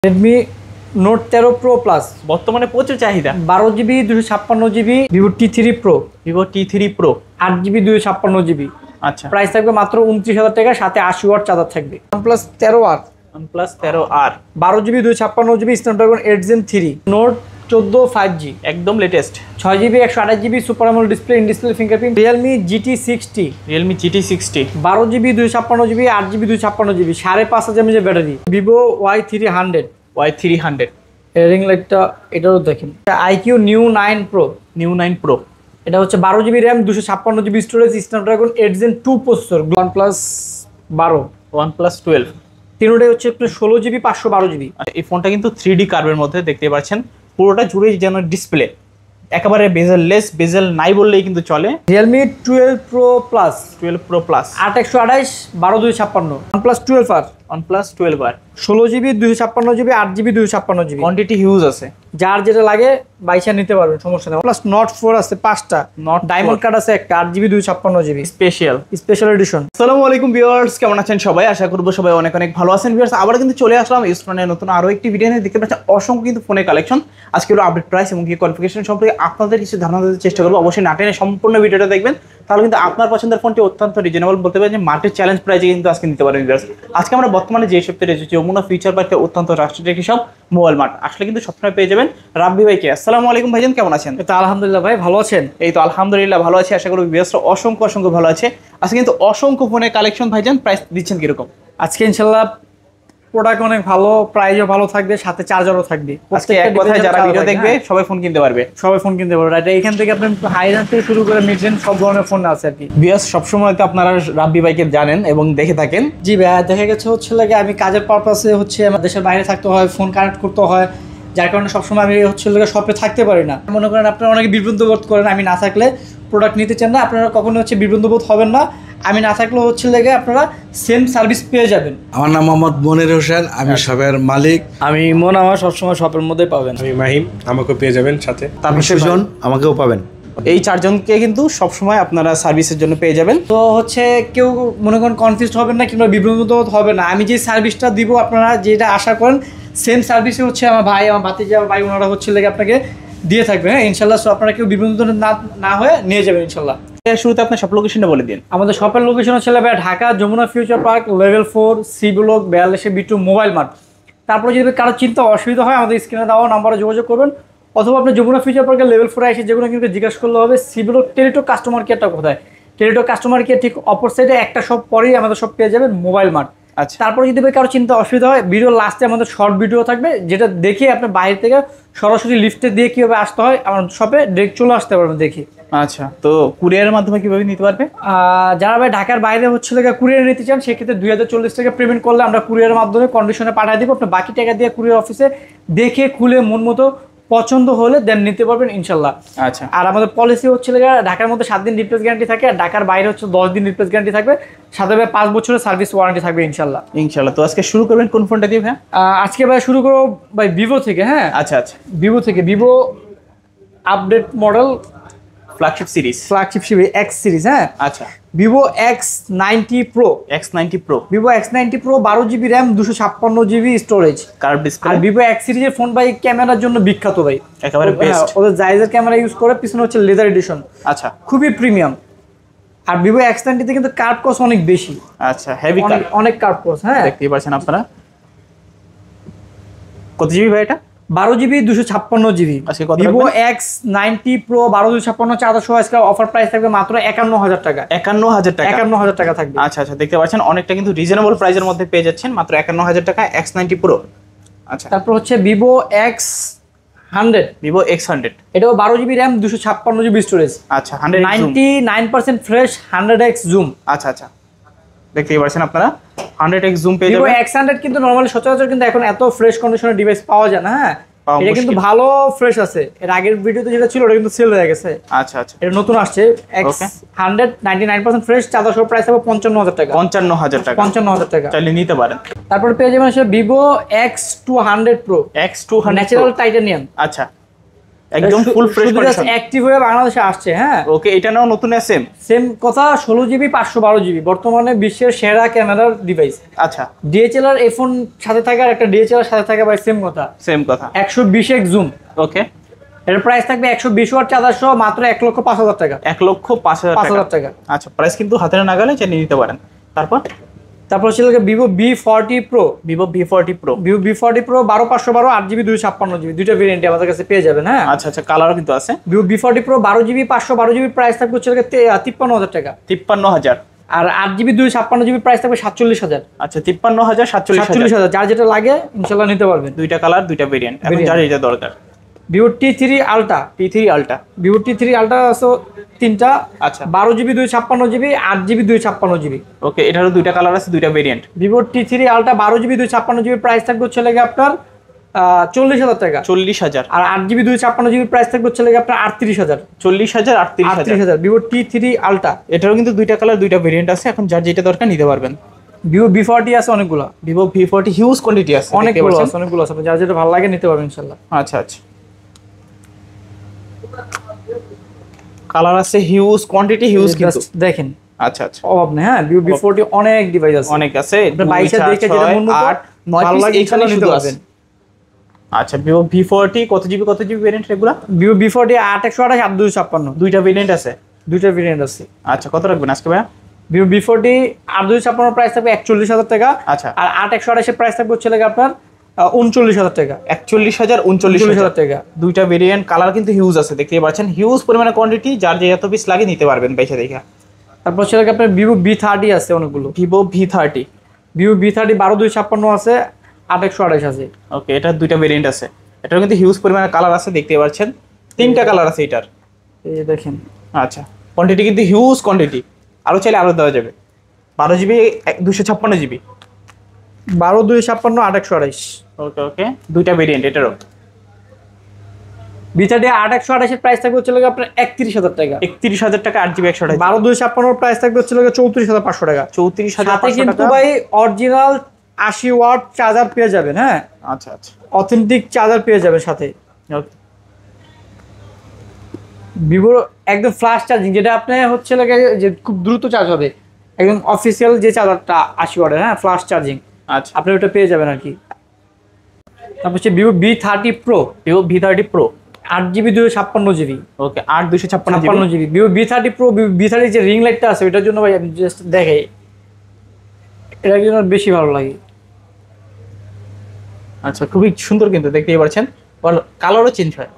Redmi note 13 pro plus বর্তমানে প্রচুর চাহিদা। 12GB 256GB Vivo T3 pro, Vivo T3 pro 8GB 256GB। আচ্ছা, price থাকবে মাত্র 29,000 টাকা, সাথে 80 ওয়াট চার্জার থাকবে। OnePlus 13R, OnePlus 13R 12GB 256GB Snapdragon 8 Gen 3, note 14 5G, একদম latest, 6GB 128GB super AMOLED display, in display fingerprint. Realme GT60, Realme GT60 12GB 256GB 8GB 256GB, 5.5 mAh battery. Vivo Y300, Y300 ring লাইটটা এটাও দেখেন। IQ Neo 9 Pro, New 9 Pro, এটা হচ্ছে 12GB RAM 256GB storage, Snapdragon 8 Gen 2 processor. OnePlus 12, OnePlus 12 তিনটাই হচ্ছে আপনার 16GB 512GB। এই ফোনটা কিন্তু 3D কার্ভের মধ্যে দেখতে পাচ্ছেন, পুরোটা জুড়ে যেন ডিসপ্লে, একেবারে বেজেল নাই বললেই কিন্তু চলে। Realme 12 Pro Plus, 12 Pro Plus 8/128 12/256। OnePlus 12R, OnePlus 12R 16GB 256GB 8GB 256GB। Quantity huge আছে, যার যেটা লাগে বাইশা নিতে পারবেন, সমস্যা নেই। প্লাস নট 4 আছে 5টা, Note ডায়মন্ড 4 কার্ড আছে একটা, 8GB 256GB special special edition. আসসালামু আলাইকুম ভিউয়ার্স, কেমন আছেন সবাই? আশা করব সবাই অনেক অনেক ভালো আছেন। ভিউয়ার্স, আবার কিন্তু চলে আসলাম ইউসফোনের নতুন আরো একটি ভিডিও নিয়ে। দেখতে পাচ্ছেন অসংখ্য কিন্তু ফোনের কালেকশন। আজকে হলো আপডেট প্রাইস এবং কি কনফিগারেশন সম্পর্কে আপনাদের কিছু ধারণা দিতে চেষ্টা করবো। অবশ্যই না টেনে সম্পূর্ণ ভিডিওটা দেখবেন, তাহলে কিন্তু আপনার পছন্দের ফোনটি অত্যন্ত রিজনেবল বলতে পারেন যে মার্কেট চ্যালেঞ্জ প্রাইসে কিন্তু আজকে নিতে পারেন। ভিউয়ার্স, আজকে আমরা বর্তমানে যে সপ্তাহে রয়েছে যমুনা ফিউচার পার্কে অত্যন্ত রাষ্ট্রীয় সব মোবাইল মার্ট আসলে কিন্তু সবসময় পেয়ে যাবেন রাব্বি ভাইকে। আসসালামু আলাইকুম ভাইজান, কেমন আছেন? তো আলহামদুলিল্লাহ ভাই, ভালো আছেন? এই তো আলহামদুলিল্লাহ ভালো আছি, আশা করি ভিউয়ার্সরা অসংখ্য ভালো আছে। আজকে কিন্তু অসংখ্য ফোনের কালেকশন ভাইজান, প্রাইস দিচ্ছেন কিরকম? আজকে ইনশাল্লাহ প্রোডাক্ট অনেক ভালো, প্রাইসও ভালো থাকবে, সাথে চার্জারও থাকবে। আজকে এক কথায় যারা ভিডিও দেখবে সবাই ফোন কিনতে পারবে, সবাই ফোন কিনতে পারবে। রাইট, এখান থেকে আপনি হাই রেঞ্জ থেকে শুরু করে মিড রেঞ্জ সব ধরনের ফোন আছে আর কি। ভিউয়ার্স, সবসময় তো আপনারা রাব্বি ভাইকে জানেন এবং দেখে থাকেন। জি ভাই, দেখা গেছে হচ্ছে লাগে আমি কাজের পারপাসে হচ্ছে আমার দেশের বাইরে থাকতে হয়, ফোন কানেক্ট করতে হয়, যার কারণে সবসময় আমি হচ্ছে লাগে শপে থাকতে পারি না। মনে করেন আপনারা অনেকে বিভ্রান্ত বোধ করেন আমি না থাকলে প্রোডাক্ট নিতে চান না, আপনারা কখনো হচ্ছে বিভ্রান্ত বোধ হবেন না। আমি না থাকলেও হচ্ছে লেগে আপনারা সেম সার্ভিস পেয়ে যাবেন। আমার নাম মোহাম্মদ মনির হোসেন, আমি শপের মালিক। আমি মন আমার সবসময় শপের মধ্যে পাবেন। আমি মাহিম, আমাকেও পেয়ে যাবেন সাথে। আমি সুজন, আমাকেও পাবেন। এই চারজনকে কিন্তু সবসময় আপনারা সার্ভিসের জন্য পেয়ে যাবেন। তো হচ্ছে কেউ মনে করেন কনফিউজ হবেন না কিংবা বিভ্রান্ত হবে না। আমি যে সার্ভিসটা দিব আপনারা যেটা আশা করেন সেম সার্ভিসে হচ্ছে আমার ভাই, আমার ভাতিজা, ভাই ওনারা হচ্ছে লেগে আপনাকে দিয়ে থাকবে। হ্যাঁ ইনশাল্লাহ, সো আপনারা কেউ বিভ্রান্ত না হয়ে নিয়ে যাবেন ইনশাল্লাহ। শুরুতে আপনার সব লোকেশনটা বলে দিন। আমাদের শপের লোকেশন হচ্ছে Dhaka Jamuna future park, level 4, C block 42B2 mobile mart. তারপরে যদি কারো চিন্তা অসুবিধা হয় আমাদের স্ক্রিনে দেওয়া নাম্বারে যোগাযোগ করবেন, অথবা আপনি যমুনা ফিউচার পার্কের লেভেল 4 এসে যেগুলো কিন্তু জিজ্ঞাসা করলে হবে সি ব্লক টেলিটক কাস্টমার কেয়ারটা কোথায়। টেলিটক কাস্টমার কেয়ার ঠিক অপর সাইডে একটা শপ পরেই আমাদের সব পেয়ে যাবেন মোবাইল মার্ট। আচ্ছা, তারপরে যদি কারো চিন্তা অসুবিধা হয়, ভিডিও লাস্টে আমাদের শর্ট ভিডিও থাকবে, যেটা দেখে আপনি বাইরে থেকে সরাসরি লিফটে দিয়ে কীভাবে আসতে হয় আমার শপে ডিরেক্ট চলে আসতে পারবেন দেখি। আচ্ছা, তো কুরিয়ারের মাধ্যমে কিভাবে নিতে পারবে? যারা ভাই ঢাকার বাইরে হচ্ছে কুরিয়ার নিতে চান সেক্ষেত্রে 2040 টাকা পেমেন্ট করলে আমরা কুরিয়ারের মাধ্যমে কন্ডিশনে পাঠিয়ে দিব। আপনি বাকি টাকা দিয়ে কুরিয়ার অফিসে দেখে খুলে মন মতো পছন্দ হলে দেন নিতে পারবেন ইনশাল্লাহ। আচ্ছা, আর আমাদের পলিসি হচ্ছে ঢাকার মধ্যে 7 দিন রিপ্লেস গ্যারান্টি থাকে, আর ঢাকার বাইরে হচ্ছে 10 দিন রিপ্লেস গ্যারান্টি থাকবে, সাথে 5 বছরের সার্ভিস ওয়ারেন্টি থাকবে ইনশাল্লাহ। তো আজকে শুরু করবেন কোন ফোনটা দিয়ে ভাই? আজকে ভাই শুরু করবো ভাই ভিভো থেকে। হ্যাঁ আচ্ছা, Vivo update model flagship series X series. হ্যাঁ আচ্ছা, Vivo X90 Pro, X90 Pro, Vivo X90 Pro 12GB RAM 256GB storage, curve আর ডিসপ্লে। ভিভো এক্স সিরিজের ফোন ভাই ক্যামেরার জন্য বিখ্যাত ভাই, একেবারে বেস্ট। ওদের জাইজের ক্যামেরা ইউজ করে, পিছনে হচ্ছে লেদার এডিশন, আচ্ছা, খুবই প্রিমিয়াম। আর ভিভো X90 তে কিন্তু কার্ভ কস অনেক বেশি, আচ্ছা, হেভি কার্ভ, অনেক কার্ভ কস। হ্যাঁ দেখতেই পাচ্ছেন আপনারা। কত জিবি ভাই এটা? 12GB 256GB। আজকে কত ভিভো রাখবেন? X90 Pro 12/256 চার্জার সহ আজকে অফার প্রাইস থাকবে মাত্র 51,000 টাকা। 51,000 টাকা। 51,000 টাকা থাকবে। আচ্ছা, দেখতে পাচ্ছেন অনেকটা কিন্তু রিজনেবল প্রাইসের মধ্যে পেয়ে যাচ্ছেন মাত্র 51,000 টাকা X90 Pro। আচ্ছা, তারপর হচ্ছে ভিভো X100, ভিভো X100, এটাও 12GB র্যাম 256GB স্টোরেজ, আচ্ছা, 99% ফ্রেশ, 100x জুম। আচ্ছা, দেখতেই পাচ্ছেন আপনারা 100x জুম পেয়ে ভিভো যাবেন। X100 কিন্তু নরমালি সচরাচর কিন্তু এখন এত ফ্রেশ কন্ডিশনের ডিভাইস পাওয়া যায় না। হ্যাঁ পাওয়া এটা কিন্তু মুশকিল। ভালো ফ্রেশ আছে। এর আগের ভিডিওতে যেটা ছিল ওটা কিন্তু সেল হয়ে গেছে, আচ্ছা, এটা নতুন আসছে Okay. X100 99% ফ্রেশ, চার্জার সহ প্রাইস হবে 55,000 টাকা। 55,000 টাকা 55,000 টাকা চাইলে নিতে পারেন। তারপর পেয়ে যাবেন হচ্ছে Vivo X200 Pro, X200 natural titanium, আচ্ছা, একদম ফুল ফ্রেশ কন্ডিশন, অ্যাক্টিভ হয়ে বাংলাদেশে আসছে। হ্যাঁ ওকে, এটা নাও নতুন এসএম। সেম কথা, 16GB 512GB বর্তমানে বিশ্বের সেরা ক্যামেরার ডিভাইস। আচ্ছা, ডিএসএলআর ফোন সাথে থাকে আর একটা ডিএসএলআর সাথে থাকে ভাই, সেম কথা। সেম কথা। 120x জুম, ওকে, এর প্রাইস থাকবে 120 ওয়াট চার্জার সহ মাত্র 1,05,000 টাকা। 1,05,000 টাকা। আচ্ছা, প্রাইস কিন্তু হাতে নাগালে চাইলে নিতে পারেন। তারপর ছিল Vivo V40 Pro। Vivo V40 Pro। Vivo V40 Pro 12512 8GB 256GB দুইটা ভেরিয়েন্ট আমাদের কাছে পেয়ে যাবেন। হ্যাঁ আচ্ছা আচ্ছা, কালারও কিন্তু আছে। Vivo V40 Pro 12GB 512GB price থাকবে 53,000 টাকা। 53,000। আর 8GB 256GB প্রাইস থাকবে 47,000। আচ্ছা, 53,000 47,000। যার যেটা লাগে ইনশাআল্লাহ নিতে পারবেন। দুইটা কালার, দুইটা ভেরিয়েন্ট, এখন যার যেটা দরকার। Vivo T3 Ultra। Vivo T3 Ultra আছে তিনটা। আচ্ছা, 12GB 256GB 8GB 256GB। ওকে, এটারও দুইটা কালার আছে, দুইটা variant. Vivo T3 Ultra 12GB 256GB price থাকবে আপনার 40,000 টাকা। 40,000। আর 8GB 256GB প্রাইস থাকবে আপনার 38,000। 40,000 38,000। ভিভো T3 Ultra এটারও কিন্তু দুইটা কালার, দুইটা ভেরিয়েন্ট আছে, এখন যার যেটা দরকার নিতে পারবেন। ভিভো V40 আছে অনেকগুলো। ভিভো V40 হিউজ কোয়ান্টিটি আছে, অনেকগুলো আছে, যার যেটা ভালো লাগে নিতে পারবেন ইনশাআল্লাহ। আচ্ছা আচ্ছা, কালার আছে হিউজ কোয়ান্টিটি, হিউজ কিন্তু দেখেন। আচ্ছা আচ্ছা, অভাব নেই। হ্যাঁ ভিভো V40 অনেক ডিভাইস আছে, অনেক আছে। 22 দেখে যেটা মন মতো 8 9 ভালো পিস লাগে এখানে নিতে শুধু আছে। পারবেন। আচ্ছা, ভিভো V40 কত জিবি ভেরিয়েন্ট এগুলা? ভিভো V40 8/128 8/256 দুইটা ভেরিয়েন্ট আছে। দুইটা ভেরিয়েন্ট আছে। আচ্ছা, কত রাখবেন আজকে ভাইয়া? ভিভো V40 8/256 প্রাইস থাকবে 41,000 টাকা। আচ্ছা, আর 8/128 এর প্রাইস থাকবে আপনার 39,000 টাকা। 41,000 39,000 টাকা। দুইটা ভেরিয়েন্ট, কালার কিন্তু হিউজ আছে, দেখতেই পাচ্ছেন। হিউজ পরিমাণে কোয়ান্টিটি, যার যে এত পিস লাগে নিতে পারবেন পয়সা দেখা। তারপর আপনার ভিভো V30 আছে অনেকগুলো। ভিভো V30 12/256 আছে, 8/128 আছে। ওকে, এটা দুইটা ভেরিয়েন্ট আছে, এটার কিন্তু হিউজ পরিমাণে কালার আছে, দেখতেই পাচ্ছেন। তিনটা কালার আছে এটার। এই যে দেখেন। আচ্ছা, কোয়ান্টিটি কিন্তু হিউজ কোয়ান্টিটি, আরো চাইলে আরো দেওয়া যাবে। 12GB 256GB 12/256 8/128। ওকে ওকে, দুইটা ভেরিয়েন্ট এটারও। V30 8/128 এর প্রাইস থাকবে আপনার 31,000 টাকা। 31,000 টাকা 8GB 128। 12/256 প্রাইস থাকবে 34,500 টাকা। 34,500 কিন্তু টাকা। ভাই অরিজিনাল 80 ওয়াট চার্জার পেয়ে যাবেন। হ্যাঁ আচ্ছা আচ্ছা, অথেন্টিক চার্জার পেয়ে যাবেন সাথে। ওকে, ভিভোর একদম ফ্লাশ চার্জিং, যেটা আপনি যে খুব দ্রুত চার্জ হবে, একদম অফিসিয়াল যে চার্জারটা 80 ওয়াটের। হ্যাঁ ফ্লাশ চার্জিং, আচ্ছা, আপনি ওটা পেয়ে যাবেন আর কি। তারপর হচ্ছে Vivo V30 Pro। Vivo V30 Pro 8GB 256GB। ওকে, 8 256GB। Vivo V30 Pro V30 যে রিং লাইটটা আছে ওটার জন্য ভাই আমি জাস্ট দেখাই, এটার জন্য বেশি ভালো লাগে। আচ্ছা, খুবই সুন্দর কিন্তু, দেখতেই পাচ্ছেন। কালারও চেঞ্জ হয়।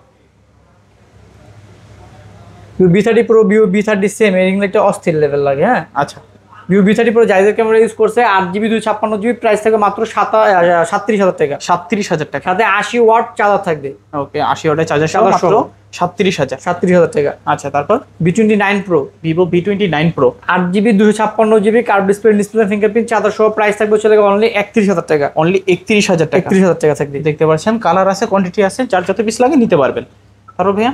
Vivo V30 Pro Vivo V30 same, ring লাইটটা অস্থির লেভেল লাগে। হ্যাঁ আচ্ছা, ভিভো V30 Pro জাইজের ক্যামেরা ইউজ করছে, 8GB 256GB প্রাইস থাকবে মাত্র 37,000 টাকা। 37,000 টাকা। সাথে 80 ওয়াট চার্জার থাকবে। ওকে, 80 ওয়াটের চার্জার সহ মাত্র 37,000। 37,000 টাকা। আচ্ছা, তারপর V29 Pro Vivo V29 Pro 8GB 256GB curve display fingerprint charger সহ প্রাইস থাকবে অনলি 31,000 টাকা। অনলি 31,000 টাকা। 31,000 টাকা থাকবে। দেখতে পাচ্ছেন, কালার আছে, কোয়ান্টিটি আছে, যার যত পিস লাগে নিতে পারবেন। তারপর ভাইয়া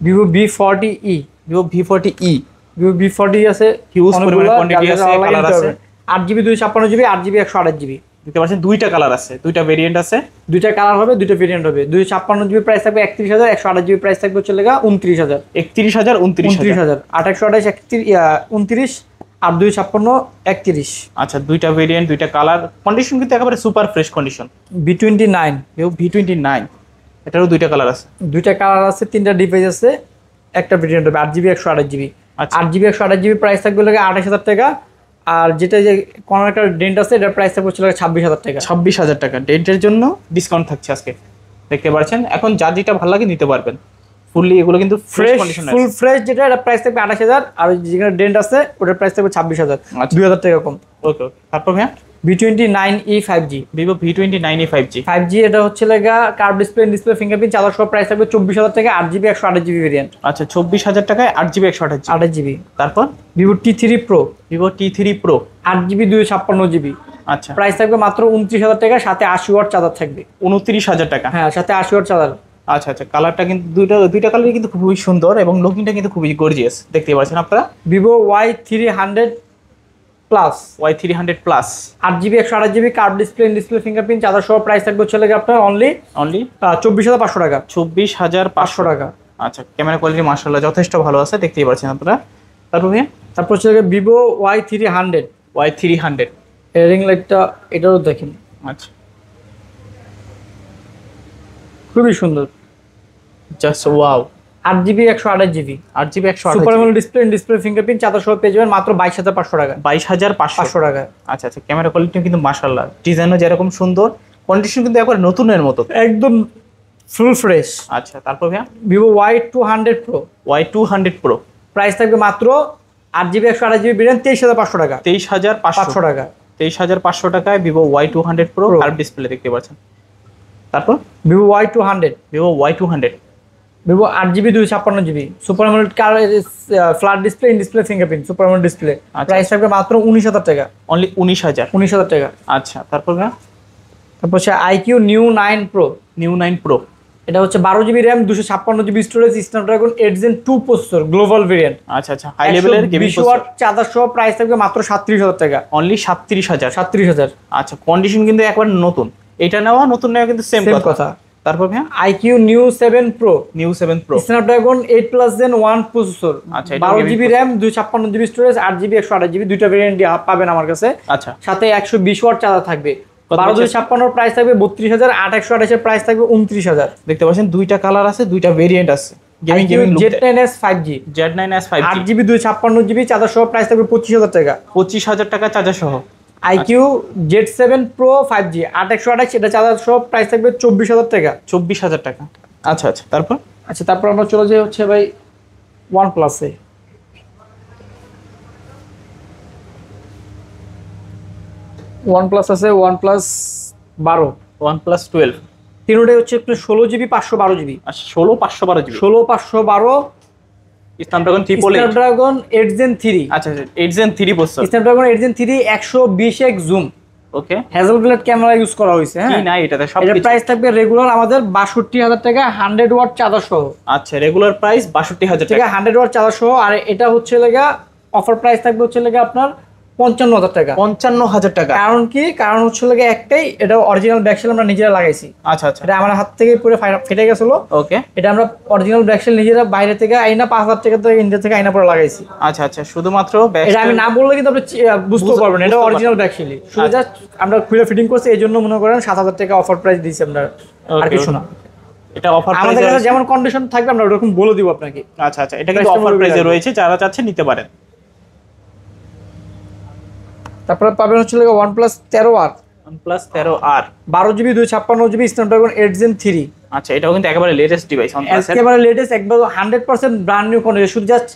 Vivo V40e। Vivo V40e Vivo V40 আছে, হিউজ পরিমাণে কোয়ান্টিটি আছে, কালার আছে। 8GB 256GB 8GB 128GB। দেখতে পাচ্ছেন, দুইটা কালার আছে, দুইটা ভেরিয়েন্ট আছে। দুইটা কালার হবে, দুইটা ভেরিয়েন্ট হবে। 256GB প্রাইস থাকবে 31,000, 128GB প্রাইস থাকবে 29,000। 31,000 29,000। 8/128 29 আর 256 31। আচ্ছা, দুইটা ভেরিয়েন্ট, দুইটা কালার, কন্ডিশন কিন্তু একেবারে super fresh condition. V29 Vivo V29 এটারও দুইটা কালার আছে। দুইটা কালার আছে, তিনটা ডিভাইস আছে, একটা ভেরিয়েন্ট হবে 8GB 128GB। আচ্ছা, 8GB 128GB প্রাইস থাকবে 28,000 টাকা। আর যেটা যে কোনো একটা ডেন্ট আছে এটার প্রাইস থাকবে 26,000 টাকা। 26,000 টাকা ডেন্টের জন্য ডিসকাউন্ট থাকছে আজকে, দেখতে পাচ্ছেন। এখন যার যেটা ভালো লাগে নিতে পারবেন। ফুললি এগুলো কিন্তু ফ্রেশ কন্ডিশন আছে। ফুল ফ্রেশ যেটা, এটা প্রাইস থাকবে 28,000। আর যেখানে ডেন্ট আছে ওটার প্রাইস থাকবে 26,000, 2,000 টাকা কম। ওকে ওকে, তারপর ভাইয়া V29e 5G। Vivo V29e 5G। 5G এটা কার্ভ ডিসপ্লে ফিঙ্গারপ্রিন্ট চার্জার সহ প্রাইস থাকবে 24,000 টাকা। 8GB 128GB variant. আচ্ছা, 24,000 টাকায় 8GB 128GB। 28GB। তারপর Vivo T3 Pro Vivo T3 Pro 8GB 256GB। আচ্ছা, প্রাইস থাকবে মাত্র 29,000 টাকা, সাথে 80 ওয়াট চার্জার থাকবে। 29,000 টাকা। হ্যাঁ, সাথে 80 ওয়াট চার্জার। আচ্ছা আচ্ছা, কালারটা কিন্তু দুইটা কালারই কিন্তু খুবই সুন্দর এবং লুকিংটা কিন্তু খুবই গর্জিয়াস, দেখতে পাচ্ছেন আপনারা। Vivo Y300 plus. Y300 plus 8GB 128GB curve display fingerprint charger সহ প্রাইস থাকবে হচ্ছে লাগে আপনার অনলি অনলি 24,500 টাকা। 24,500 টাকা। আচ্ছা, ক্যামেরা কোয়ালিটি মাশাআল্লাহ যথেষ্ট ভালো আছে, দেখতেই পাচ্ছেন আপনারা। তারপর ভাইয়া তারপর হচ্ছে লাগে ভিভো Y300 Y300। এর রিং লাইটটা এটাও দেখেন, আচ্ছা, খুবই সুন্দর। Just wow. 8GB 128GB 8GB super 128 AMOLED display fingerprint charger সহ পেয়ে যাবেন মাত্র 22,500 টাকা। 22,500 টাকা। আচ্ছা আচ্ছা, ক্যামেরা কোয়ালিটি কিন্তু মাশাআল্লাহ, ডিজাইনও যেরকম সুন্দর, কন্ডিশন কিন্তু একবার নতুনের মতো, একদম ফুল ফ্রেশ। আচ্ছা, তারপর ভাইয়া Vivo Y200 Pro Y200 Pro price থাকবে মাত্র 8GB 128GB ভেরিয়েন্ট 23,500 টাকা। 23,500 টাকা। 23,500 টাকায় Vivo Y200 Pro curve display দেখতে পাচ্ছেন। তারপর Vivo Y200 Vivo Y200 Vivo 8GB 256GB super AMOLED flat display fingerprint super AMOLED display price থাকবে মাত্র 19,000 টাকা। অনলি 19,000 টাকা। আচ্ছা, তারপর ভাইয়া তারপর হচ্ছে IQ New 9 Pro new 9 Pro। এটা হচ্ছে 12GB RAM 256GB storage Snapdragon 8 Gen 2 processor global variant. আচ্ছা আচ্ছা, হাই লেভেলের গেমিং 120 ওয়াট চার্জার সহ প্রাইস থাকবে মাত্র 37,000 টাকা। অনলি 37,000। 37,000। আচ্ছা, কন্ডিশন কিন্তু একবার নতুন, এটা নেওয়া নতুন নেওয়া কিন্তু সেম কথা। তারপর ভাইয়া IQ New 7 Pro new 7 Pro Snapdragon 8+ Gen 1 processor. আচ্ছা, এটা 12GB RAM 256GB storage 8GB 128GB দুইটা ভেরিয়েন্ট পাবেন আমার কাছে। আচ্ছা, সাথে 120 ওয়াট চার্জার থাকবে। 12,256 এর প্রাইস থাকবে 32,000, 8,128 এর প্রাইস থাকবে 29,000। দেখতে পাচ্ছেন দুইটা কালার আছে, দুইটা ভেরিয়েন্ট আছে। Gaming Z9S 5G Z9S 5G 8GB 256GB charger সহ প্রাইস থাকবে 25,000 টাকা। 25,000 টাকা চার্জার সহ। IQ Z7 Pro 5G 8,128 এটা চার্জার সহ প্রাইস থাকবে 24,000 টাকা। 24,000 টাকা। আচ্ছা আচ্ছা, তারপর আচ্ছা, তারপর আমরা চলে যাই হচ্ছে ভাই OnePlus এ। OnePlus আছে OnePlus 12 OnePlus 12 তিনটাই হচ্ছে 16GB 512GB। আচ্ছা, 16,512 16 512 স্ন্যাপড্রাগন 888। স্ন্যাপড্রাগন 8 Gen 3 আচ্ছা আচ্ছা, 8 Gen 3 processor. Snapdragon 8 Gen 3 120x zoom okay, Hasselblad camera use করা হয়েছে। কি হ্যাঁ, না এটাতে সব এর কিছু। প্রাইস থাকবে রেগুলার আমাদের 62,000 টাকা 100 ওয়াট চার্জার সহ। আচ্ছা, রেগুলার প্রাইস 62,000 ঠিক টাকা। আছে, 100 ওয়াট চার্জার সহ। আর এটা হচ্ছে লাগা অফার প্রাইস থাকবে হচ্ছে লাগা আপনার 55,000 টাকা। 55,000 টাকা। কারণ কি, কারণ হচ্ছে লাগে একটাই, এটা অরিজিনাল ব্যাকশেল আমরা নিজেরা লাগাইছি। আচ্ছা আচ্ছা, এটা আমার হাত থেকে পুরো ফেটে গেছিল। ওকে, এটা আমরা অরিজিনাল ব্যাকশেল নিজেরা বাইরে থেকে আইনা 5,000 টাকা থেকে ইন্ডিয়া থেকে আইনা পরে লাগাইছি। আচ্ছা আচ্ছা, শুধুমাত্র এটা আমি না বললে কিন্তু আপনি বুঝতে পারবেন না, এটা অরিজিনাল ব্যাকশেলই। শুধু জাস্ট আমরা খুলে ফিটিং করছি, এই জন্য মনে করেন 7,000 টাকা অফার প্রাইস দিয়েছি আমরা, আর কিছু না। এটা অফার আমাদের প্রাইসে কাছে যেমন কন্ডিশন থাকবে আমরা ওরকম বলে দিব আপনাকে। আচ্ছা আচ্ছা, এটা কিন্তু অফার প্রাইসে রয়েছে, যারা চাচ্ছে নিতে পারেন। তারপরে পাবেন হচ্ছে লাগে OnePlus 13R OnePlus 13R 12GB 256GB Snapdragon 8 Gen 3। আচ্ছা, এটাও কিন্তু একেবারে লেটেস্ট ডিভাইস OnePlus এর। একেবারে লেটেস্ট, একবার 100% ব্র্যান্ড নিউ কন্ডিশন, শুধু জাস্ট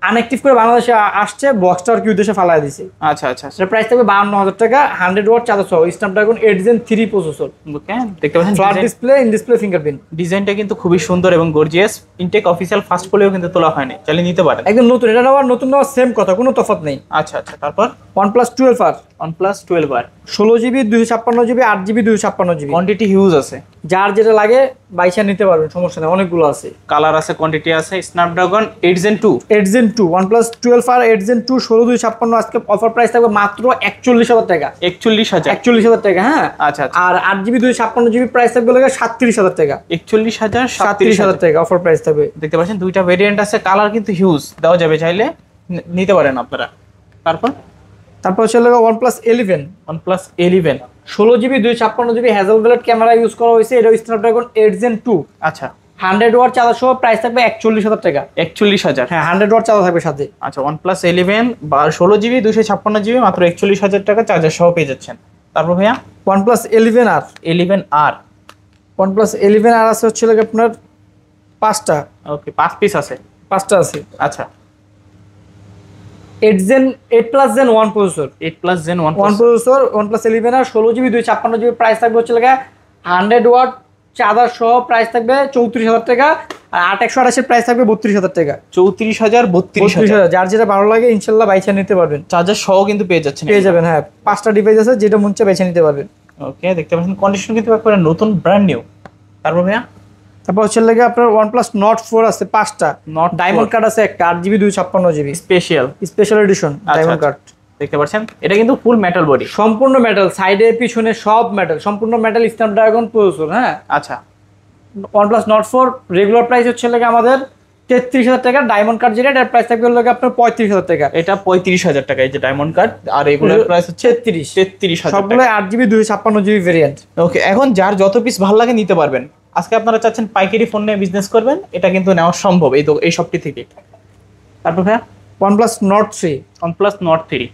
আনঅ্যাক্টিভ করে বাংলাদেশে আসছে, বক্সটা আর কি উদ্দেশ্যে ফালায় দিছে। আচ্ছা আচ্ছা, সেটা প্রাইস থাকবে 52,000 টাকা 100 ওয়াট চার্জার সহ স্ন্যাপড্রাগন 8 Gen 3 প্রসেসর। ওকে, দেখতে পাচ্ছেন flat display in display fingerprint. ডিজাইনটা কিন্তু খুবই সুন্দর এবং গর্জিয়াস। ইনটেক অফিসিয়াল ফার্স্ট বলেও কিন্তু তোলা হয়নি, চাইলে নিতে পারেন। একদম নতুন, এটা নেওয়ার নতুন নেওয়ার সেম কথা, কোনো তফাৎ নেই। আচ্ছা আচ্ছা, তারপর OnePlus 12R OnePlus 12R 16GB 256GB 8GB 256GB quantity huge আছে, যার যেটা লাগে বাইশা নিতে পারবেন, সমস্যা নেই, অনেকগুলো আছে। কালার আছে, কোয়ান্টিটি আছে। Snapdragon 8 Gen 2 8 Gen 2 OnePlus 12R 8 Gen 2 16,256 আজকে অফার প্রাইস থাকবে মাত্র 41,000 টাকা। 41,000। 41,000 টাকা, হ্যাঁ। আচ্ছা আচ্ছা, আর 8GB 256GB প্রাইস থাকবে লাগে 37,000 টাকা। 41,000 37,000 টাকা অফার প্রাইস থাকবে। দেখতে পাচ্ছেন দুইটা ভেরিয়েন্ট আছে, কালার কিন্তু হিউজ, দেওয়া যাবে, চাইলে নিতে পারেন আপনারা। তারপর হচ্ছে লাগে OnePlus 11 OnePlus 11 16GB 256GB Hasselblad camera use করা হয়েছে, এটা স্ন্যাপড্রাগন 8 Gen 2 আচ্ছা 100 ওয়াট চার্জার সহ প্রাইস থাকবে 41,000 টাকা। 41,000। হ্যাঁ, 100 ওয়াট চার্জার থাকবে সাথে। আচ্ছা, OnePlus 11 বা 16GB 256GB মাত্র 41,000 টাকা চার্জার সহ পেয়ে যাচ্ছেন। তারপর ভাইয়া OnePlus 11R 11R OnePlus 11R আছে হচ্ছে লাগে আপনার 5টা। ওকে, 5 পিস আছে। 5টা আছে। আচ্ছা, 8+ Gen 1 processor. 8+ Gen 1 processor OnePlus 11R 16GB 256GB price থাকবে হচ্ছে লাগে 100 ওয়াট চার্জার সহ প্রাইস থাকবে 34,000 টাকা। আর 8/128 এর প্রাইস থাকবে 32,000 টাকা। 34,000 32,000। 32,000, যার যেটা ভালো লাগে ইনশাআল্লাহ বাইচা নিতে পারবেন। চার্জার সহ কিন্তু পেয়ে যাচ্ছেন, পেয়ে যাবেন। হ্যাঁ, 5টা ডিভাইস আছে, যেটা মন চায় বেছে নিতে পারবেন। ওকে, দেখতে পাচ্ছেন কন্ডিশন কিন্তু একেবারে নতুন, ব্র্যান্ড নিউ। তারপর ভাইয়া তারপর হচ্ছে লাগে আপনার OnePlus Nord 4 আছে 5টা। Nord ডায়মন্ড কার্ড আছে একটা 8GB 256GB special special edition diamond card. দেখতে পাচ্ছেন এটা কিন্তু ফুল মেটাল বডি। সম্পূর্ণ মেটাল, সাইডে পিছনে সব মেটাল, সম্পূর্ণ মেটাল স্ন্যাপড্রাগন প্রসেসর। হ্যাঁ আচ্ছা OnePlus Nord 4 রেগুলার প্রাইস হচ্ছে লাগে আমাদের 33,000 টাকা, ডায়মন্ড কার্ড যেটা এটার প্রাইস থাকবে লাগে আপনার 35,000 টাকা। এটা 35,000 টাকা এই যে ডায়মন্ড কার্ড, আর রেগুলার প্রাইস হচ্ছে 33,000 টাকা। সবগুলো 8GB 256GB ভেরিয়েন্ট। ওকে, এখন যার যত পিস ভালো লাগে নিতে পারবেন। আজকে আপনারা চাচ্ছেন পাইকারি ফোন নিয়ে বিজনেস করবেন, এটা কিন্তু নেওয়া সম্ভব এই শপটি থেকে। তারপর ভাইয়া OnePlus Nord 3 OnePlus Nord 3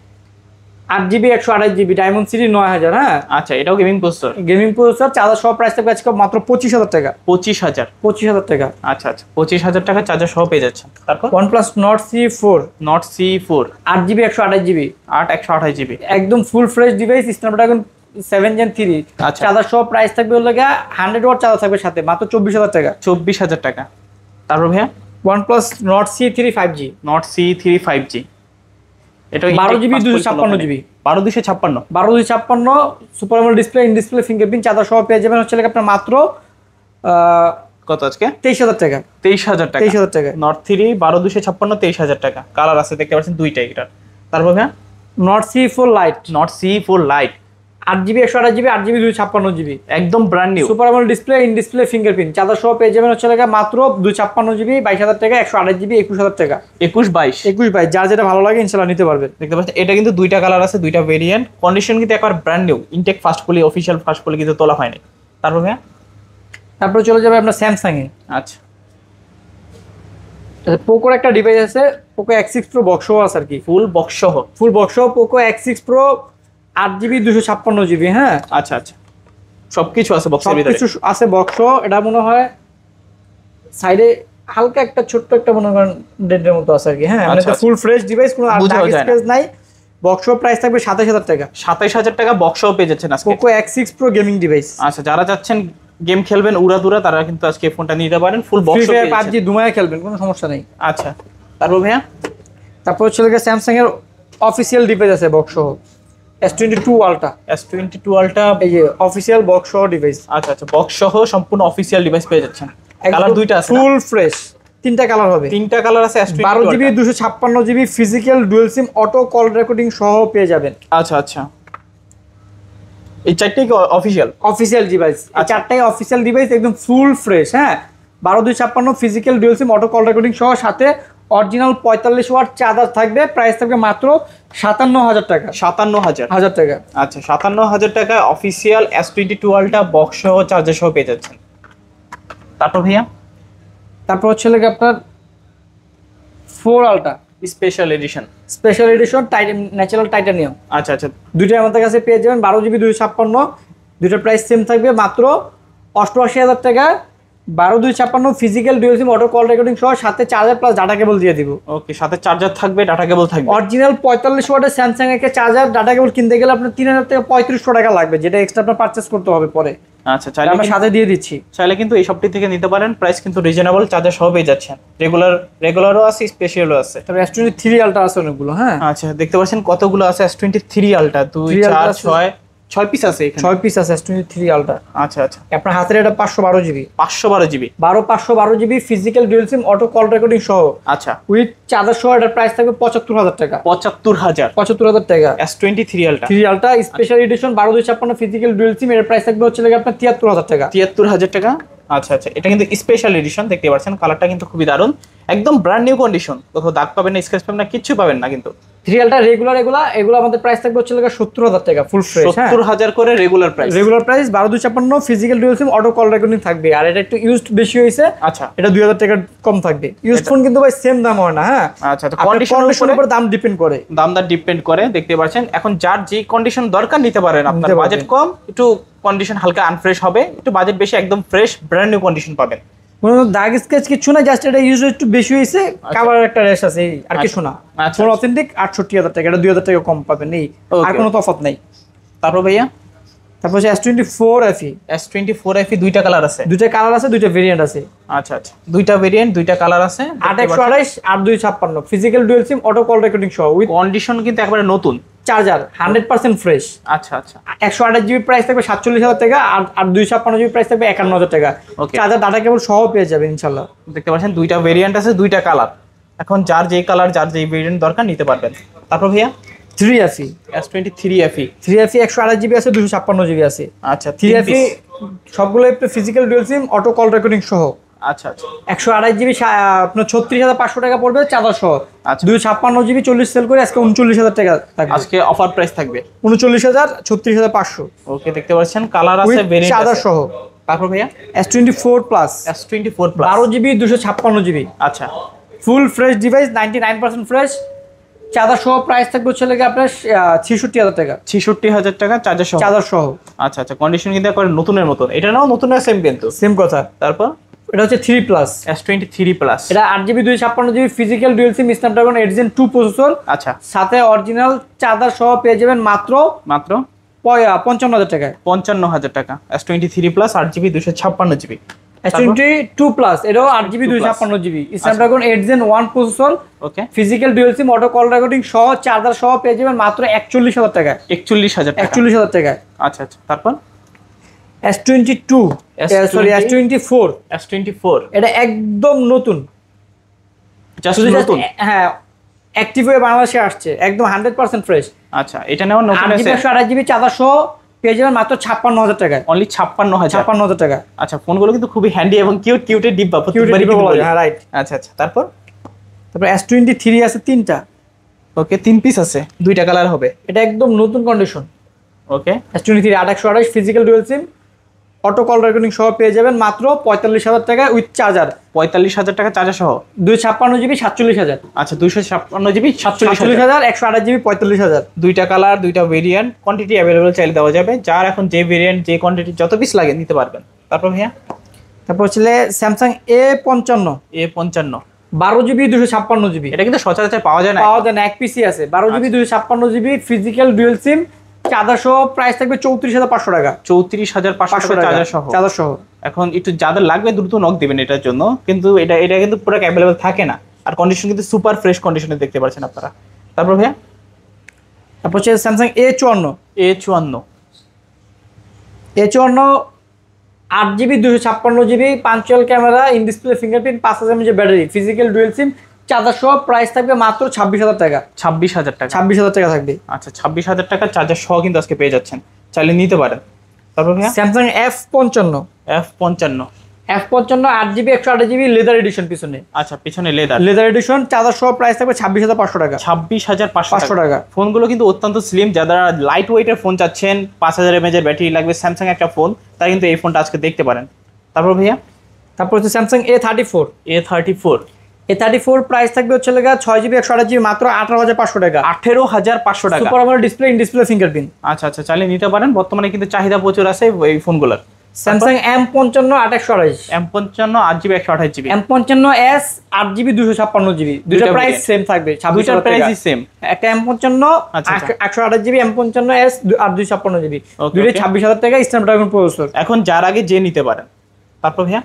8GB 128GB diamond city 9000। হ্যাঁ আচ্ছা, এটাও gaming processor. Gaming processor, charger সহ প্রাইস থাকবে আজকে মাত্র 25,000 টাকা। 25,000 টাকা। আচ্ছা 25,000 টাকা চার্জার সহ পেয়ে যাচ্ছেন। তারপর OnePlus Nord C4 Nord C4 8GB 128GB 128GB একদম full fresh device, Snapdragon 7 Gen 3। আচ্ছা। চার্জার সহ প্রাইস থাকবে ওর লাগে 100 ওয়াট চার্জার থাকবে সাথে, মাত্র 24,000 টাকা। 24,000 টাকা। তারপর ভাইয়া OnePlus Nord C3 5G Nord C3 5G, এটা 12GB 256GB 12,256 12,256 super AMOLED display, in display fingerprint, charger সহ পেয়ে যাবেন হচ্ছে আপনার মাত্র কত আজকে 23,000 টাকা। 23,000 টাকা। 23,000 টাকা। Nord 3 12,256 23,000 টাকা। কালার আছে দেখতে পাচ্ছেন দুইটাই এটার। তারপর ভাইয়া Nord C4 Lite Nord C4 Lite 8GB 128GB 8GB 256GB একদম brand new, super AMOLED display, in display fingerprint, charger সহ পেয়ে যাবেন হচ্ছে মাত্র 256GB 22,000 টাকা। 128GB 21,000 টাকা। 21 22 যার যেটা ভালো লাগে ইনশাআল্লাহ নিতে পারবেন। দেখতে পাচ্ছেন এটা কিন্তু দুইটা কালার আছে, দুইটা ভেরিয়েন্ট, কন্ডিশন কিন্তু একবার ব্র্যান্ড নিউ, ইনটেক ফার্স্ট পলি অফিশিয়াল ফার্স্ট পলি কিন্তু তোলা হয়নি। তারপর ভাইয়া তারপরে চলে যাবে আপনার স্যামসাং এ। আচ্ছা পোকোর একটা ডিভাইস আছে, পোকো X6 Pro বক্সও আছে আর কি, ফুল বক্স সহ। ফুল বক্সও Poco X6 Pro 8GB 256GB। হ্যাঁ আচ্ছা সবকিছু আছে বক্সের ভিতরে, সবকিছু আছে বক্সও। এটা মনে হয় সাইডে হালকা একটা ছোট্ট একটা মনে করেন ডেন্টের মতো আছে আর কি। হ্যাঁ মানে আচ্ছা, ফুল ফ্রেশ ডিভাইস, কোনো বোঝাও যায় না। স্পেস নাই। বক্সও প্রাইস থাকবে 27,000 টাকা। 27,000 টাকা বক্স সহ পেয়ে যাচ্ছেন আজকে। Poco X6 Pro gaming device. আচ্ছা, যারা চাচ্ছেন গেম খেলবেন উড়াদুরা, তারা কিন্তু আজকে ফোনটা নিতে পারেন, full free box fire PUBG দুমায় খেলবেন, কোনো সমস্যা নেই। আচ্ছা তারপর ভাইয়া তারপর হচ্ছে স্যামসাং এর অফিসিয়াল ডিভাইস আছে বক্স সহ, S22 Ultra। S22 Ultra এই যে অফিসিয়াল বক্স সহ ডিভাইস। আচ্ছা বক্স সহ সম্পূর্ণ অফিশিয়াল ডিভাইস পেয়ে যাচ্ছেন। কালার দুইটা আছে, ফুল ফ্রেশ, তিনটা কালার হবে। তিনটা কালার আছে। S22 12GB 256GB physical dual SIM auto call recording সহ পেয়ে যাবেন। আচ্ছা এই চারটেই কি অফিশিয়াল? অফিসিয়াল ডিভাইস, এই চারটাই অফিসিয়াল ডিভাইস, একদম ফুল ফ্রেশ। হ্যাঁ 12,256 physical dual SIM auto call recording সহ, সাথে অরিজিনাল 45 ওয়াট চার্জার থাকবে। প্রাইস থাকবে মাত্র 57,000 টাকা। 57,000 টাকা। আচ্ছা 57,000 টাকা অফিশিয়াল S22 Ultra বক্স সহ চার্জার সহ পেয়ে যাচ্ছেন। তারপর ভাইয়া তারপর হচ্ছে আপনার 4 Ultra special addition natural titanium. আচ্ছা দুইটাই আমাদের কাছে পেয়ে যাবেন 12GB 256, দুইটার প্রাইস সেম থাকবে মাত্র 88,000 টাকা। 12,256 physical dual SIM auto call recording সহ, সাথে চার্জার প্লাস ডাটা কেবল দিয়ে দিব। ওকে, সাথে চার্জার থাকবে, ডাটা কেবল থাকবে। অরিজিনাল 45 ওয়াটের স্যামসাং এর চার্জার ডাটা কেবল কিনতে গেলে আপনার 3,000 থেকে 3,500 টাকা লাগবে, যেটা এক্সট্রা আপনার পারচেজ করতে হবে পরে। আচ্ছা চাইলে আমরা সাথে দিয়ে দিচ্ছি। চাইলে কিন্তু এই শপটি থেকে নিতে পারেন, প্রাইস কিন্তু রিজনেবল, চার্জার সহ পেয়ে যাচ্ছেন। রেগুলারও আছে, স্পেশালও আছে। তবে S23 Ultra আছে অনেকগুলো। হ্যাঁ আচ্ছা দেখতে পাচ্ছেন কতগুলো আছে S23 Ultra, 2 4 6 পিস আছে এখানে। 6 পিস আছে S23 Ultra। আচ্ছা আপনার হাতের এটা 512GB 512GB 512GB physical dual SIM auto call recording সহ। আচ্ছা উইথ চার্জার সহ এটার প্রাইস থাকবে 75,000 টাকা। 75,000 টাকা। S23 Ultra 3 Ultra special edition 12,256 physical dual SIM, এর প্রাইস থাকবে হচ্ছে আপনার 73,000 টাকা। 73,000 টাকা। আচ্ছা এটা কিন্তু স্পেশাল এডিশন, দেখতে পাচ্ছেন কালারটা কিন্তু খুবই দারুণ, একদম ব্র্যান্ড নিউ কন্ডিশন, কোথাও দাগ পাবেন না, স্ক্র্যাচ পাবেন না, কিচ্ছু পাবেন না। কিন্তু 3 Ultra এগুলো আমাদের প্রাইস থাকবে হচ্ছে 70,000 টাকা ফুল ফ্রেশ। 70,000 করে regular price 12,256 physical dual SIM auto call recording থাকবে। আর এটা একটু ইউজড বেশি হয়েছে। আচ্ছা এটা 2,000 টাকা কম থাকবে। ইউজড ফোন কিন্তু ভাই সেম দাম হয় না। হ্যাঁ আচ্ছা কন্ডিশনের উপর দাম ডিপেন্ড করে, দামটা ডিপেন্ড করে। দেখতে পাচ্ছেন এখন যার যে কন্ডিশন দরকার নিতে পারেন। আপনার বাজেট কম, একটু কন্ডিশন হালকা আনফ্রেশ হবে, একটু বাজেট বেশি একদম ফ্রেশ ব্র্যান্ড নিউ কন্ডিশন পাবেন। কোনো দাগ স্কেচ কিছু না, জাস্ট এটা ইউজ একটু বেশি হয়েছে, কাভারের একটা রেশ আছে, আর কিছু না। ফোন অথেন্টিক 68,000 টাকা, এটা 2,000 টাকা কম পাবেন, এই আর কোনো তফাৎ নাই। তারপর ভাইয়া তারপর হচ্ছে S24 FE। S24 FE দুইটা কালার আছে, দুইটা কালার আছে, দুইটা ভেরিয়েন্ট আছে। আচ্ছা দুইটা ভেরিয়েন্ট, দুইটা কালার আছে। 8/128 8/256 physical dual SIM auto call recording সহ, উইথ কন্ডিশন কিন্তু একবারে নতুন, চার্জার 100% ফ্রেশ। আচ্ছা 128GB প্রাইস থাকবে 47,000 টাকা, আর 256GB প্রাইস থাকবে 51,000 টাকা। চার্জার ডাটা কেবল সহ পেয়ে যাবেন ইনশাআল্লাহ। দেখতে পাচ্ছেন দুইটা ভেরিয়েন্ট আছে, দুইটা কালার। এখন যার যেই কালার, যার যেই ভেরিয়েন্ট দরকার নিতে পারবেন। তারপর ভাইয়া 3FE S23 FE 3FE 128GB আছে, 256GB আছে। আচ্ছা 3FE সবগুলো একটু physical dual SIM, auto call recording সহ। আচ্ছা আচ্ছা 128GB আপনার 36,500 টাকা পড়বে চার্জার সহ। আচ্ছা। 256GB 40 সেল করে আজকে 39,000 টাকা থাকবে। আজকে অফার প্রাইস থাকবে 39,000, 36,500 ওকে। দেখতে পাচ্ছেন কালার আছে, উইথ ভেরিয়েন্ট চার্জার আছে। সহ। তারপর ভাইয়া S24 plus S24 plus 12GB 256GB আচ্ছা full fresh device, 99% fresh, charger সহ। প্রাইস থাকবে হচ্ছে লাগে আপনার 66,000 টাকা 66,000 টাকা চার্জার সহ। চার্জার সহ। আচ্ছা আচ্ছা কন্ডিশন কিন্তু একবার নতুনের মতন, এটা নাও নতুন সেম কিন্তু। সেম কথা। তারপর এটা হচ্ছে 3 প্লাস, S23 প্লাস এটা 8GB 256GB ফিজিক্যাল ডুয়াল সিম, স্ন্যাপড্রাগন 8 Gen 2 প্রসেসর, আচ্ছা সাথে অরিজিনাল চার্জার সহ পেয়ে যাবেন মাত্র মাত্র 55,000 টাকায়। 55,000 টাকা S23 plus 8GB 256GB। S22 plus এটাও 8GB 256GB Snapdragon 8 Gen 1 processor, okay physical dual SIM, auto call recording সহ, চার্জার সহ পেয়ে যাবেন মাত্র 41,000 টাকায়। 41,000 টাকা 41,000 টাকায়। আচ্ছা আচ্ছা তারপর S22 সরি S24 S24 এটা একদম নতুন, জাস্ট শুধু just নতুন। হ্যাঁ অ্যাক্টিভ হয়ে বাংলাদেশে আসছে, একদম 100% ফ্রেশ। আচ্ছা এটা নেওয়া নতুন 8GB আছে 128GB চার্জার সহ পেয়ে যাবেন মাত্র 56,000 টাকায়। অনলি 56,000। 56,000 টাকা। আচ্ছা ফোনগুলো কিন্তু খুবই হ্যান্ডি এবং কিউটের ডিব্বা প্রত্যেকবারই কিন্তু বলি। হ্যাঁ রাইট। আচ্ছা আচ্ছা তারপর তারপর S23 আছে 3টা, ওকে 3 পিস আছে, 2টা কালার হবে। এটা একদম নতুন কন্ডিশন। ওকে S23 828 physical dual SIM, auto call recording সহ পেয়ে যাবেন মাত্র 45,000 টাকায় উইথ চার্জার। 45,000 টাকা চার্জার সহ। 256GB 47,000, আচ্ছা 256GB 47,000। 47,000, 128GB 45,000। 2টা কালার 2টা ভেরিয়েন্ট, কোয়ান্টিটি অ্যাভেলেবল চাইলে দেওয়া যাবে, যার এখন যে ভেরিয়েন্ট যে কোয়ান্টিটি যত পিস লাগে নিতে পারবেন। তারপর ভাইয়া তারপর হচ্ছে Samsung A55 A55 12GB 256GB, এটা কিন্তু সচরাচর পাওয়া যায় না। পাওয়া যায় না, এক পিসই আছে। 12GB 256GB ফিজিক্যাল ডুয়াল সিম, চার্জার সহ প্রাইস থাকবে 34,500 টাকা। 34,500 টাকা চার্জার সহ। চার্জার সহ। এখন একটু যাদের লাগবে দ্রুত নক দিবেন এটার জন্য, কিন্তু এটা কিন্তু পুরো অ্যাভেলেবল থাকে না, আর কন্ডিশন কিন্তু সুপার ফ্রেশ কন্ডিশনে দেখতে পাচ্ছেন আপনারা। তারপর ভাইয়া তারপর হচ্ছে Samsung A54 A54 8GB 256GB punctual camera, in display fingerprint, 5000 mAh battery, physical dual SIM, charger সহ প্রাইস থাকবে মাত্র 26,000 টাকা। 26,000 টাকা 26,000 টাকা থাকবে। আচ্ছা 26,000 টাকা চার্জার সহ কিন্তু আজকে পেয়ে যাচ্ছেন, চাইলে নিতে পারেন। তারপর ভাইয়া Samsung F55 F55 8GB 128GB leather addition, পিছনে আচ্ছা পিছনে লেদার এডিশন, চার্জার সহ প্রাইস থাকবে 26,500 টাকা। 26,500 টাকা। ফোনগুলো কিন্তু অত্যন্ত স্লিম, যারা লাইট ওয়েটের ফোন চাচ্ছেন, 5000 mAh এর ব্যাটারি লাগবে, স্যামসাং একটা ফোন, তারা কিন্তু এই ফোনটা আজকে দেখতে পারেন। তারপর ভাইয়া তারপর হচ্ছে স্যামসাং A34 A34 প্রাইস থাকবে হচ্ছে 6GB 128GB মাত্র 18,500 টাকা। 18,500 টাকা। Super AMOLED display, in display fingerprint. আচ্ছা আচ্ছা চাইলে নিতে পারেন, বর্তমানে কিন্তু চাহিদা প্রচুর আছে এই ফোনগুলোর। Samsung M55 828 M55 8GB 128GB M55s 8GB 256GB, দুটো প্রাইস সেম থাকবে, 26,000 টাকা। প্রাইসই সেম। একটা M55 আচ্ছা, আচ্ছা। 128GB, M55s 256GB, Okay, দুটোই okay. 26,000 টাকা, স্ন্যাপড্রাগন প্রসেসর। এখন যার আগে যে নিতে পারেন। তারপর ভাইয়া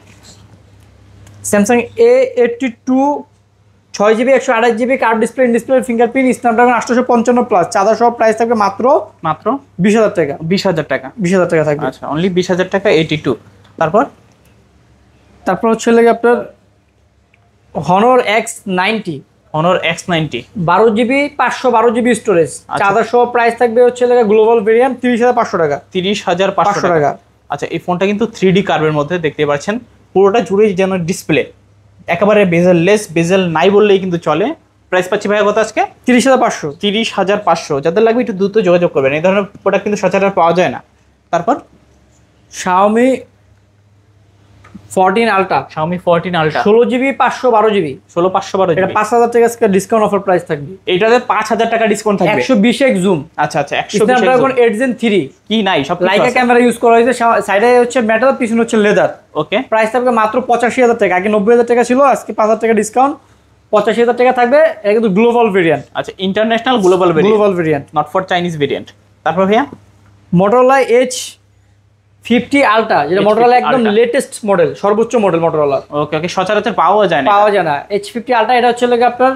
Samsung A82 6GB 128GB curve display, in display fingerprint, Snapdragon 855 plus, charger সহ প্রাইস থাকবে মাত্র 20,000 টাকা। 20,000 টাকা 20,000 টাকা থাকবে। আচ্ছা অনলি 20,000 টাকা 82। তারপর হচ্ছে আপনার Honor X90 X90 12GB 512GB storage, আচ্ছা। চার্জার সহ প্রাইস থাকবে হচ্ছে গ্লোবাল ভেরিয়েন্ট 30,500 টাকা। 30,500 টাকা। আচ্ছা এই ফোনটা কিন্তু 3D কার্ভের মধ্যে দেখতে পাচ্ছেন, পুরোটা জুড়ে যেন ডিসপ্লে, একেবারে বেজেল লেস, বেজেল নাই বললেই কিন্তু চলে। প্রাইস পাচ্ছি ভাইয়া কত আজকে? 30,500। 30,500। যাদের লাগবে একটু দ্রুত যোগাযোগ করবেন, এই ধরনের প্রোডাক্ট কিন্তু সচরাচর পাওয়া যায় না। তারপর Xiaomi 14 Ultra 16GB 512GB 16,512 এটা 5,000 টাকা আজকে ডিসকাউন্ট অফার প্রাইস থাকবে। এটাতে 5,000 টাকা ডিসকাউন্ট থাকবে। 120x জুম, আচ্ছা আচ্ছা 120 স্ন্যাপড্রাগন 8 Gen 3 কি নাই সব লাইকা ক্যামেরা ইউজ করা হয়েছে, সাইডে হচ্ছে মেটাল, পিছনে হচ্ছে লেদার। ওকে প্রাইস থাকবে মাত্র 85,000 টাকা, আগে 90,000 টাকা ছিল, আজকে 5,000 টাকা ডিসকাউন্ট, 85,000 টাকা থাকবে। এটা কিন্তু গ্লোবাল ভেরিয়েন্ট। আচ্ছা international global variant, not for Chinese variant. তারপর ভাইয়া Motorola H50 Ultra, যেটা H50 Motorola একদম Ultra। লেটেস্ট মডেল, সর্বোচ্চ মডেল Motorola, ওকে ওকে সচরাচর পাওয়া যায় না। H50 Ultra এটা হচ্ছে আপনার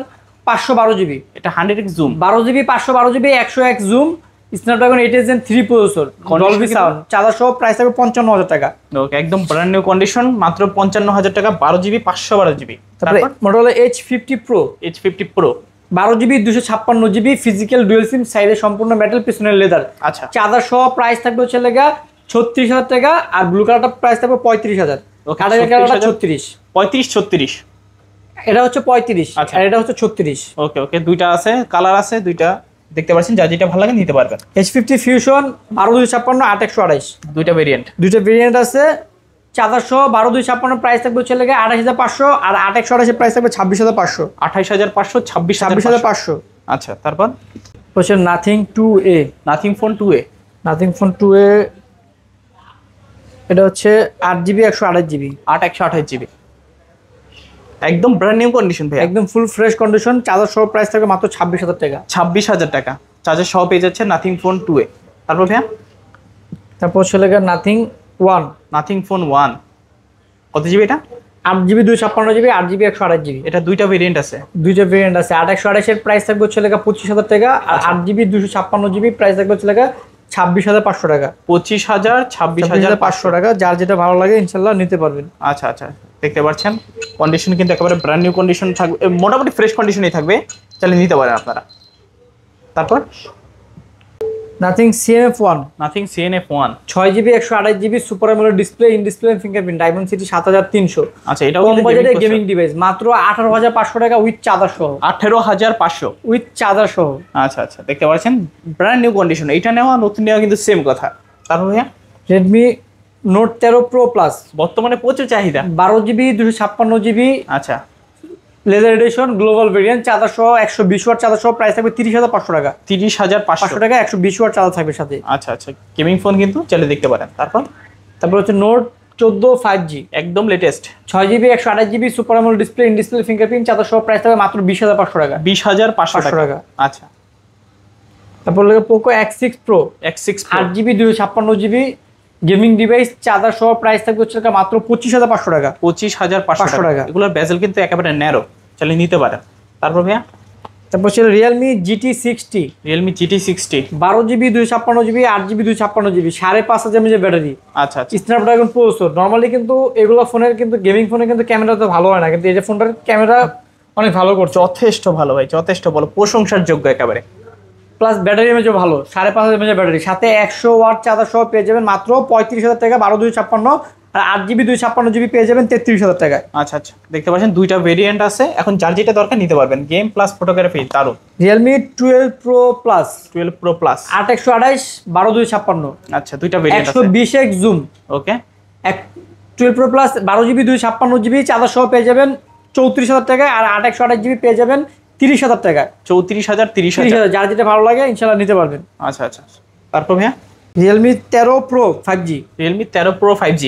512GB, এটা 100x zoom, 12GB 512GB 100x zoom, Snapdragon 8 Gen 3 processor, Dolby sound, charger সহ প্রাইস থাকবে 55,000 টাকা। ওকে একদম ব্র্যান্ড নিউ কন্ডিশন, মাত্র 55,000 টাকা, 12GB 512GB। তারপরে Motorola H50 Pro H50 Pro 12 GB 256 GB physical dual সিম, সাইডে সম্পূর্ণ মেটাল, পিছনের লেদার। আচ্ছা চার্জার সহ প্রাইস থাকবে হচ্ছে লেগা 36,000 টাকা, আর ব্লু কালারটা প্রাইস থাকবে 35,000। Okay, কালারটা 36,000 36, 35-36। এটা হচ্ছে 35 আচ্ছা। আর এটা হচ্ছে 36। ওকে ওকে, দুইটা আছে, কালার আছে দুইটা, দেখতে পাচ্ছেন, যার যেটা ভালো লাগে নিতে পারবেন। H50 ফিউশন 12 256 8 128, দুইটা ভেরিয়েন্ট। দুইটা ভেরিয়েন্ট আছে। চার্জার সহ 12 256 প্রাইস থাকবে হচ্ছে লেগে 28,500, আর 8 128 প্রাইস থাকবে 26,500। 28,500, 26,500। 26,500 আচ্ছা, তারপর হচ্ছে nothing 2A। Nothing phone 2A। Nothing phone 2A এটা হচ্ছে 8GB 128GB, 8/128GB, একদম ব্র্যান্ড নিউ কন্ডিশন ভাই, একদম ফুল ফ্রেশ কন্ডিশন। চার্জার সহ প্রাইস থাকবে মাত্র 26,000 টাকা। 26,000 টাকা চার্জার সহ পেয়ে যাচ্ছে নাথিং ফোন 2A। তারপর ভাইয়া তারপর হচ্ছে লেগে নাথিং 1, নাথিং ফোন 1, কত জিবি এটা? 8GB 256GB, 8GB 128GB। এটা দুইটা ভেরিয়েন্ট আছে। দুইটা ভেরিয়েন্ট আছে। 8 128 এর প্রাইস থাকবে হচ্ছে লেগে 25,000 টাকা, আর 8GB 256GB প্রাইস থাকবে হচ্ছে লেগে 26,500 টাকা। 25,000, 26,500। 26,500 টাকা। যার যেটা ভালো লাগে ইনশাল্লাহ নিতে পারবেন। আচ্ছা আচ্ছা, দেখতে পাচ্ছেন কন্ডিশন কিন্তু একেবারে ব্র্যান্ড নিউ কন্ডিশন থাকবে, মোটামুটি ফ্রেশ কন্ডিশনেই থাকবে, চাইলে নিতে পারেন আপনারা। তারপর nothing CNF1, nothing CNF1। 6GB 128GB super AMOLED display, in display fingerprint, diamond city 7300। আচ্ছা, এটাও কম বাজেটে গেমিং ডিভাইস, মাত্র 18,500 টাকা উইথ চার্জার সহ। 18,500 উইথ চার্জার সহ। আচ্ছা আচ্ছা, দেখতে পাচ্ছেন ব্র্যান্ড নিউ কন্ডিশন। এটা নেওয়া নতুন নেওয়া কিন্তু সেম কথা। তারপর ভাইয়া রেডমি নোট 13 প্রো প্লাস, বর্তমানে প্রচুর চাহিদা। 12GB 256GB আচ্ছা, leather addition global variant, charger সহ 120 ওয়াট চার্জার সহ প্রাইস থাকবে 30,500 টাকা। 30,500 টাকা 120 ওয়াট চার্জার থাকবে সাথে। আচ্ছা আচ্ছা, গেমিং ফোন কিন্তু চাইলে দেখতে পারেন। তারপর হচ্ছে নোট 14 5G, একদম latest, 6GB 128GB super AMOLED display, in display fingerprint, charger সহ প্রাইস থাকবে মাত্র 20,500 টাকা। 20,500 টাকা। আচ্ছা, তারপর লাগে Poco X6 Pro, X6 Pro, 8GB 256GB gaming device, charger সহ প্রাইস থাকবে হচ্ছে মাত্র 25,500 টাকা। 25,500 টাকা। এগুলোর বেজেল কিন্তু একেবারে ন্যারো, চাইলে নিতে পারেন। তারপর ভাইয়া তারপর ছিল Realme GT60, Realme GT60, 12GB 256GB 8GB 256GB 5.5 mAh battery, আচ্ছা আচ্ছা, স্ন্যাপড্রাগন প্রসেসর। নর্মালি কিন্তু এগুলো ফোনের কিন্তু গেমিং ফোনে কিন্তু ক্যামেরা তো ভালো হয় না, কিন্তু এই যে ফোনটার ক্যামেরা অনেক ভালো করছে, যথেষ্ট ভালো ভাই, যথেষ্ট ভালো, প্রশংসার যোগ্য একেবারে। প্লাস ব্যাটারি এমএজও ভালো, 5.5 mAh ব্যাটারি, সাথে 100 ওয়াট চার্জার সহ পেয়ে যাবেন মাত্র 35,000 টাকা। 12/256 আর 8GB 256GB পেয়ে যাবেন 33,000 টাকায়। আচ্ছা আচ্ছা, দেখতে পাচ্ছেন দুইটা ভেরিয়েন্ট আছে, এখন যার যেটা দরকার নিতে পারবেন। গেম প্লাস ফটোগ্রাফি দারুণ। Realme 12 pro plus, 12 Pro Plus, 8 128 12/256, আচ্ছা, দুইটা ভেরিয়েন্ট আছে। 120x zoom. Okay, 12 pro plus 12GB 256GB charger সহ পেয়ে যাবেন 34,000 টাকায়, আর 8 128GB পেয়ে যাবেন 30,000 টাকায়। 34,000, 30,000। 30,000, যার যেটা ভালো লাগে ইনশাল্লাহ নিতে পারবেন। আচ্ছা আচ্ছা, তারপর ভাইয়া Realme 13 pro 5G, Realme 13 Pro 5G,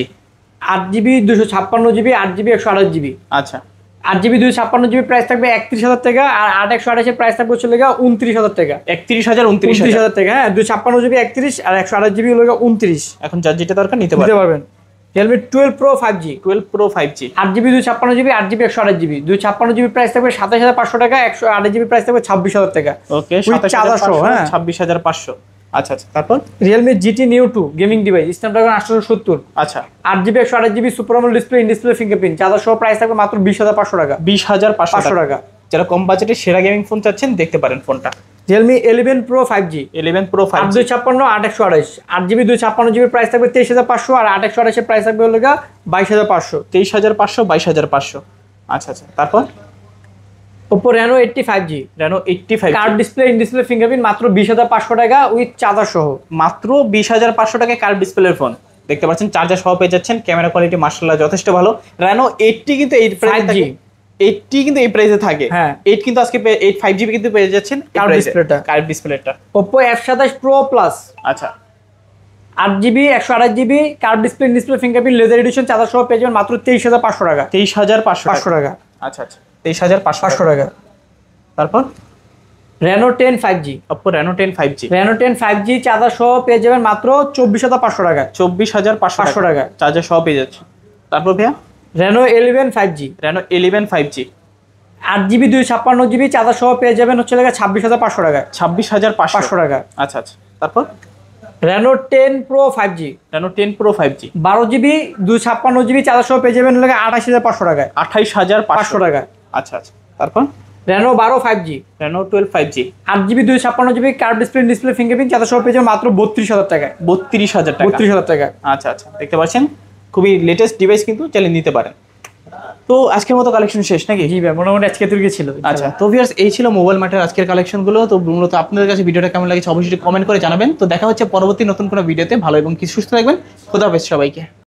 8GB 256GB 8GB 128GB। আচ্ছা, 8GB 256GB প্রাইস থাকবে 31,000 টাকা, আর 8 128 এর প্রাইস থাকবে হচ্ছে 29,000 টাকা। 31,000, 29,000। 29,000 টাকা, হ্যাঁ। 256GB 31 আর 128GB হলো 29। এখন যার যেটা দরকার নিতে নিতে পারবেন। পারবেন। Realme 12 pro 5G, 12 Pro 5G, 8GB 256GB 8GB 128GB, 256GB price থাকবে 27,500 টাকা, 128GB প্রাইস থাকবে 26,000 টাকা। ওকে, With charger সহ, হ্যাঁ। 26,500। আচ্ছা আচ্ছা, তারপর Realme GT Neo 2 gaming device, Snapdragon 870, আচ্ছা, 8GB 128GB super AMOLED display, in display fingerprint, charger সহ প্রাইস থাকবে মাত্র 20,500 টাকা। 20,500 টাকা। যারা কম বাজেটে সেরা গেমিং ফোন চাচ্ছেন দেখতে পারেন ফোনটা। Realme 11 pro 5G, 11 Pro 5G, 8/256 8 128, 8GB 256GB price থাকবে 23,500, আর 8 128 এর প্রাইস থাকবে হলো 22,500। 23,500, 22,500। আচ্ছা আচ্ছা, তারপর Oppo Reno 85G, Reno 85, curve display, in display fingerprint, মাত্র 20,500 টাকা উইথ চার্জার সহ। মাত্র 20,500 টাকায় কার্ভ ডিসপ্লের ফোন দেখতে পাচ্ছেন, চার্জার সহ পেয়ে যাচ্ছেন। ক্যামেরা কোয়ালিটি মাশাআল্লাহ যথেষ্ট ভালো। Reno 80 কিন্তু এই প্রাইসে 5G, থাকে, 80 কিন্তু এই প্রাইসে থাকে। হ্যাঁ। 8 কিন্তু আজকে 8 5GB কিন্তু পেয়ে যাচ্ছেন কার্ভ ডিসপ্লেটা। কার্ভ ডিসপ্লেটা। Oppo F27 Pro Plus, আচ্ছা, 8GB 128GB curve display, in display fingerprint, leather addition, charger সহ পেয়ে যাবেন মাত্র 23,500 টাকা। 23,500 টাকা। আচ্ছা আচ্ছা, 23,500 টাকা। তারপর Reno 10 5G, Oppo Reno 10 5G, Reno 10 5G charger সহ পেয়ে যাবেন মাত্র 24,500 টাকা। 24,500 টাকা। চার্জার সহ পেয়ে যাচ্ছে। তারপর ভাইয়া Reno 11 5G, Reno 11 5G, 8GB 256GB charger সহ পেয়ে যাবেন হচ্ছে 26,500 টাকা। 26,500 টাকা। আচ্ছা আচ্ছা, তারপর Reno 10 Pro 5G, Reno 10 Pro 5G, 12GB 256GB charger সহ পেয়ে যাবেন 28,500 টাকায়। 28,500 টাকা। আচ্ছা আচ্ছা, তারপর Reno 12 5G, Reno 12 5G, 8GB 256GB curve display fingerprint, যাতে সব পেয়ে যাবেন মাত্র 32,000 টাকায়। 32,000 টাকা। 32,000 টাকায়। আচ্ছা আচ্ছা, দেখতে পাচ্ছেন খুবই লেটেস্ট ডিভাইস, কিন্তু চাইলে নিতে পারেন। তো আজকের মতো কালেকশন শেষ নাকি? জি ভাই, মোটামুটি আজকে তুর্কি ছিল। আচ্ছা, তো ভিউয়ার্স এই ছিল মোবাইল মার্টের আজকের কালেকশনগুলো। তো মূলত আপনাদের কাছে ভিডিওটা কেমন লাগছে অবশ্যই কমেন্ট করে জানাবেন। তো দেখা হচ্ছে পরবর্তী নতুন কোনো ভিডিওতে। ভালো এবং কি সুস্থ থাকবেন। খোদা হাফেজ সবাইকে।